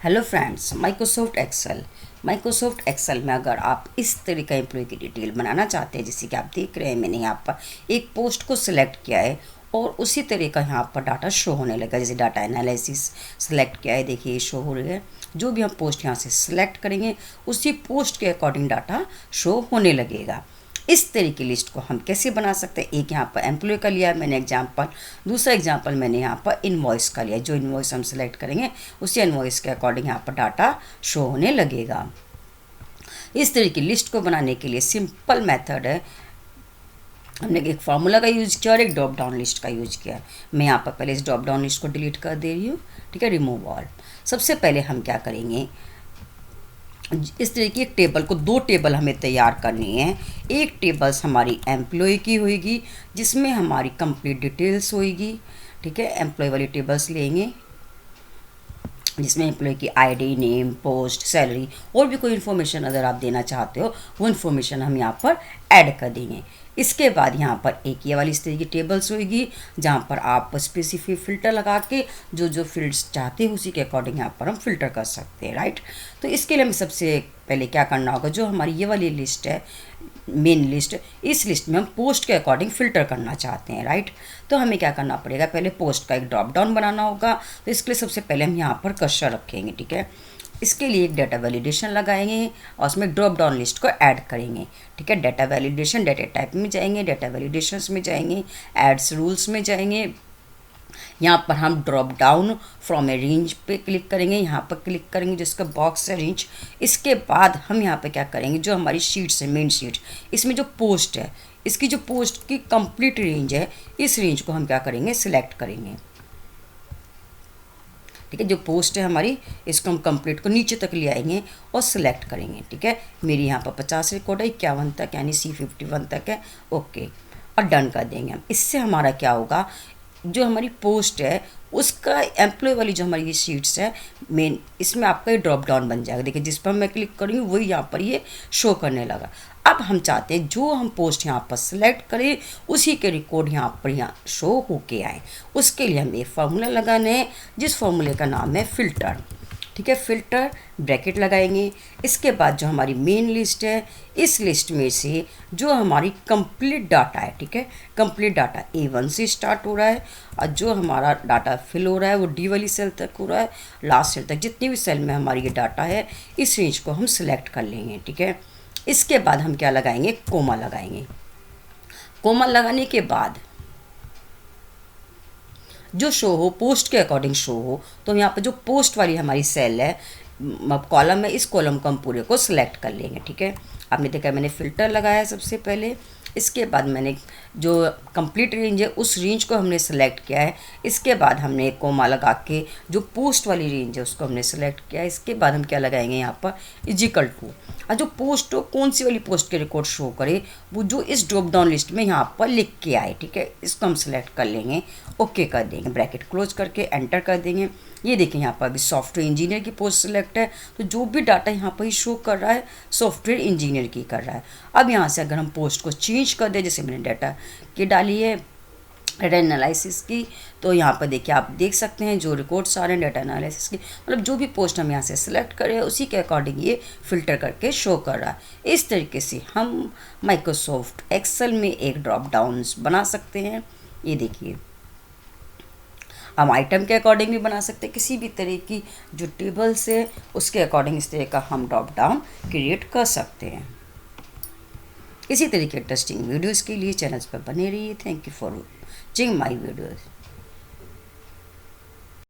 Hello friends, Microsoft Excel में अगर आप इस तरह का एम्प्लॉय की डिटेल बनाना चाहते हैं, जैसे कि आप देख रहे हैं मैंने यहाँ पर एक पोस्ट को सिलेक्ट किया है और उसी तरह का यहाँ पर डाटा शो होने लगा। जैसे डाटा एनालिसिस सिलेक्ट किया है, देखिए ये शो हो रही है। जो भी हम पोस्ट यहाँ से सिलेक्ट करेंगे उसी पोस्ट के अकॉर्डिंग डाटा शो होने लगेगा। इस तरह की लिस्ट को हम कैसे बना सकते हैं, एक यहाँ पर एम्प्लॉय का लिया है मैंने एग्जांपल, दूसरा एग्जांपल मैंने यहाँ पर इनवॉइस का लिया। जो इनवॉइस हम सिलेक्ट करेंगे उसी इनवॉइस के अकॉर्डिंग यहाँ पर डाटा शो होने लगेगा। इस तरह की लिस्ट को बनाने के लिए सिंपल मेथड है, हमने एक फार्मूला का यूज़ किया और एक ड्रॉप डाउन लिस्ट का यूज किया। मैं यहाँ पर पहले इस ड्रॉप डाउन लिस्ट को डिलीट कर दे रही हूँ, ठीक है, रिमूव ऑल। सबसे पहले हम क्या करेंगे, इस तरह की एक टेबल को, दो टेबल हमें तैयार करनी है। एक टेबल्स हमारी एम्प्लॉय की होगी जिसमें हमारी कंप्लीट डिटेल्स होगी, ठीक है। एम्प्लॉय वाली टेबल्स लेंगे जिसमें एम्प्लॉय की आईडी, नेम, पोस्ट, सैलरी और भी कोई इन्फॉर्मेशन अगर आप देना चाहते हो वो इन्फॉर्मेशन हम यहाँ पर ऐड कर देंगे। इसके बाद यहाँ पर एक ये वाली इस तरह की टेबल्स होगी जहाँ पर आप स्पेसिफिक फ़िल्टर लगा के जो जो फील्ड्स चाहते हैं उसी के अकॉर्डिंग यहाँ पर हम फ़िल्टर कर सकते हैं, राइट। तो इसके लिए हमें सबसे पहले क्या करना होगा, जो हमारी ये वाली लिस्ट है, मेन लिस्ट, इस लिस्ट में हम पोस्ट के अकॉर्डिंग फ़िल्टर करना चाहते हैं, राइट। तो हमें क्या करना पड़ेगा, पहले पोस्ट का एक ड्रॉप डाउन बनाना होगा। तो इसके लिए सबसे पहले हम यहाँ पर कर्सर रखेंगे, ठीक है। इसके लिए एक डाटा वैलिडेशन लगाएंगे और उसमें ड्रॉप डाउन लिस्ट को ऐड करेंगे, ठीक है। डाटा वैलिडेशन, डाटा टाइप में जाएंगे, डाटा वैलिडेशंस में जाएंगे, एड्स रूल्स में जाएंगे। यहाँ पर हम drop down from A range पे क्लिक करेंगे, यहाँ पर क्लिक करेंगे जिसका बॉक्स है रेंज। इसके बाद हम यहाँ पे क्या करेंगे, जो हमारी शीट्स है, मेन शीट, इसमें जो पोस्ट है, इसकी जो पोस्ट की कंप्लीट रेंज है, इस रेंज को हम क्या करेंगे, सिलेक्ट करेंगे, ठीक है। जो पोस्ट है हमारी, इसको हम कंप्लीट को नीचे तक ले आएंगे और सिलेक्ट करेंगे, ठीक है। मेरी यहाँ पर 50 रिकॉर्ड है, 51 तक यानी C51 तक है, ओके, और डन कर देंगे हम। इससे हमारा क्या होगा, जो हमारी पोस्ट है उसका एम्प्लॉय वाली जो हमारी ये शीट्स है मेन, इसमें आपका ये ड्रॉप डाउन बन जाएगा। देखिए जिस पर मैं क्लिक करूँगी वही यहाँ पर ये शो करने लगा। अब हम चाहते हैं जो हम पोस्ट यहाँ पर सिलेक्ट करें उसी के रिकॉर्ड यहाँ शो होके आए। उसके लिए हम एक फार्मूला लगाने हैं जिस फार्मूले का नाम है फ़िल्टर, ठीक है। फ़िल्टर ब्रैकेट लगाएंगे। इसके बाद जो हमारी मेन लिस्ट है, इस लिस्ट में से जो हमारी कंप्लीट डाटा है, ठीक है, कंप्लीट डाटा A1 से स्टार्ट हो रहा है और जो हमारा डाटा फिल हो रहा है वो D वाली सेल तक हो रहा है, लास्ट सेल तक, जितनी भी सेल में हमारी ये डाटा है इस रेंज को हम सिलेक्ट कर लेंगे, ठीक है। इसके बाद हम क्या लगाएंगे, कोमा लगाएंगे। कोमा लगाने के बाद जो शो हो पोस्ट के अकॉर्डिंग शो हो, तो यहाँ पर जो पोस्ट वाली हमारी सेल है, कॉलम है, इस कॉलम को हम पूरे को सिलेक्ट कर लेंगे, ठीक है। आपने देखा मैंने फ़िल्टर लगाया सबसे पहले। इसके बाद मैंने जो कंप्लीट रेंज है उस रेंज को हमने सेलेक्ट किया है। इसके बाद हमने कोमा लगा के जो पोस्ट वाली रेंज है उसको हमने सेलेक्ट किया है। इसके बाद हम क्या लगाएंगे यहाँ पर, इजिकल टू, और जो पोस्ट हो कौन सी वाली पोस्ट के रिकॉर्ड शो करे वो जो इस ड्रॉप डाउन लिस्ट में यहाँ पर लिख के आए, ठीक है। इसको हम सेलेक्ट कर लेंगे, ओके कर देंगे, ब्रैकेट क्लोज करके एंटर कर देंगे। ये देखिए यहाँ पर अभी सॉफ्टवेयर इंजीनियर की पोस्ट सिलेक्ट है, तो जो भी डाटा यहाँ पर ही शो कर रहा है सॉफ्टवेयर इंजीनियर की कर रहा है। अब यहाँ से अगर हम पोस्ट को चेंज कर दें, जैसे मैंने डाटा की डाली है डाटा एनालिसिस की, तो यहाँ पर देखिए आप देख सकते हैं जो रिकॉर्ड्स आ रहे हैं डाटा एनालिसिस की, मतलब जो भी पोस्ट हम यहाँ से सिलेक्ट करें उसी के अकॉर्डिंग ये फ़िल्टर करके शो कर रहा है। इस तरीके से हम माइक्रोसॉफ्ट एक्सेल में एक ड्रॉप डाउन्स बना सकते हैं। ये देखिए हम आइटम के अकॉर्डिंग भी बना सकते हैं, किसी भी तरह की जो टेबल्स है उसके अकॉर्डिंग इस तरह का हम ड्रॉप डाउन क्रिएट कर सकते हैं। इसी तरह के इंटरेस्टिंग वीडियोज़ के लिए चैनल्स पर बने रहिए। Thank you for watching my videos.